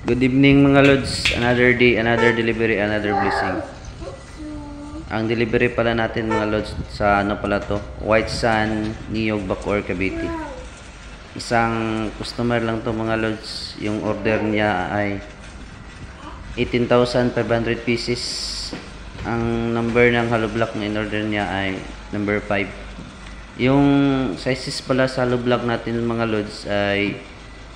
Good evening mga lods. Another day, another delivery, another blessing. Ang delivery pala natin mga lods sa ano pala to? White Sand, Niyog, Bacoor, Cavite. Isang customer lang to mga lods. Yung order niya ay 18,500 pieces. Ang number ng hollow block na in-order niya ay number 5. Yung sizes pala sa hollow block natin mga lods ay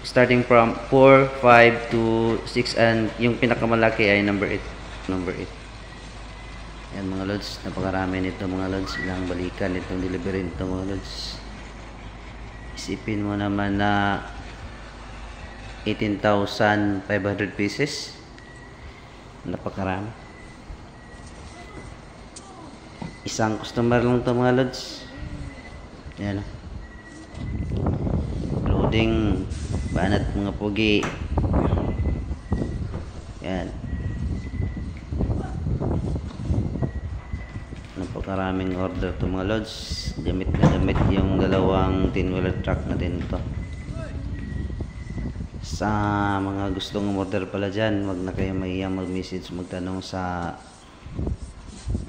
starting from 4, 5 to 6, and yung pinakamalaki ay number 8. Number 8. Yan mga lods, napakarami nito mga lods. Ilang balikan itong delivery nito mga lods. Isipin mo naman na 18,500 pieces. Napakarami. Isang customer lang to mga lods. Yan o. Loading banat mga pugi. Yan. Napakaraming order to mga lods. Gamit na gamit yung dalawang 10-wheeler truck natin ito. Sa mga gustong order pala dyan, wag na kayo mahiyang mag-message, magtanong sa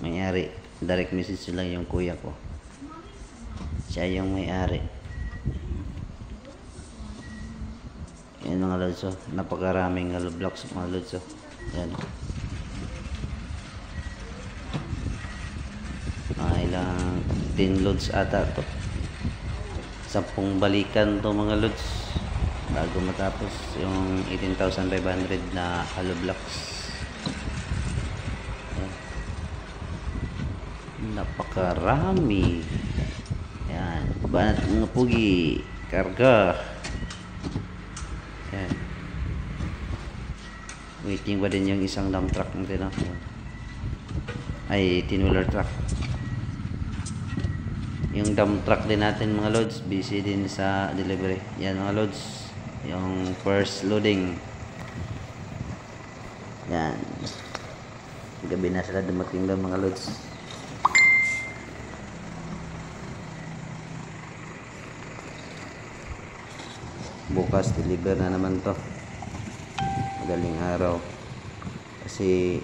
may-ari. Direct message lang yung kuya ko. Siya yung may-ari. Yan mga lods, oh. Napakaraming hollow blocks mga lods, oh. Yan. Ilang 10 loads ata to. 10 balikan to mga lods bago matapos yung 18,500 na hollow blocks. Yan. Napakarami. Yan. Banat mga pugi. Karga. Yan. Waiting pa din yung isang dump truck natin, no? Ay 10-wheeler truck. Yung dump truck din natin mga lods, busy din sa delivery. Yan mga lods, yung first loading. Yan. Gabi na sila dumating doon mga lods. Bukas deliver na naman to. Magaling araw. Kasi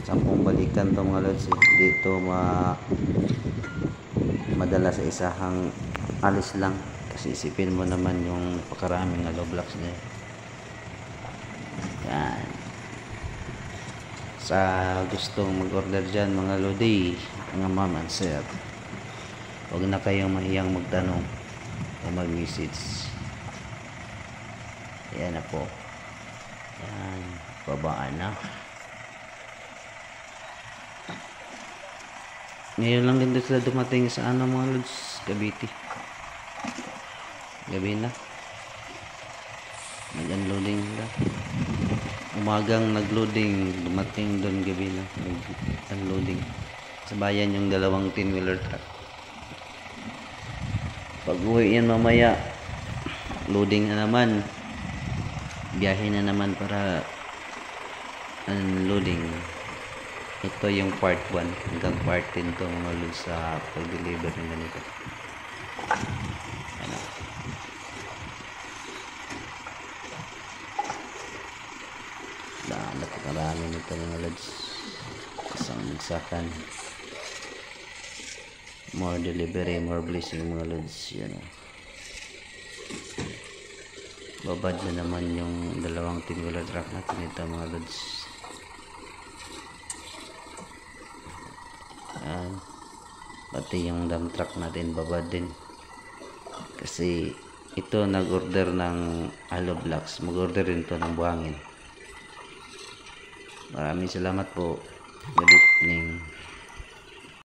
10 balikan to mga lods. Dito madala sa isahang alis lang. Kasi isipin mo naman yung pakaraming hollow blocks niya. Yan. Sa gustong mag-order dyan mga lodi, mga ma'am and sir, huwag na kayong mahiyang magtanong o mag-message. Yan na po. Yan. Babaan na. Ngayon lang din sila dumating sa ano mga lods, Cavite. Gabi na. Nag-unloading na. Umagang nag-loading, dumating doon gabi na. Nag-unloading. Sa bayan yung dalawang 10-wheeler truck. Pag uwi yan mamaya, loading na naman. Biyahe na naman para unloading. Ito yung part 1 hanggang part 10 to mga lods sa pag-deliver ng ganito. Ano? Napakarami nito mga lods. Isang nagsakan. More delivery, more blessing mga lods. Yan o. Babad na naman yung dalawang 10-wheeler truck natin ito mga lods. Yan. Pati yung dump truck natin babad din. Kasi ito nag-order ng hollow blocks. Mag-order rin to ng buhangin. Maraming salamat po. Good evening.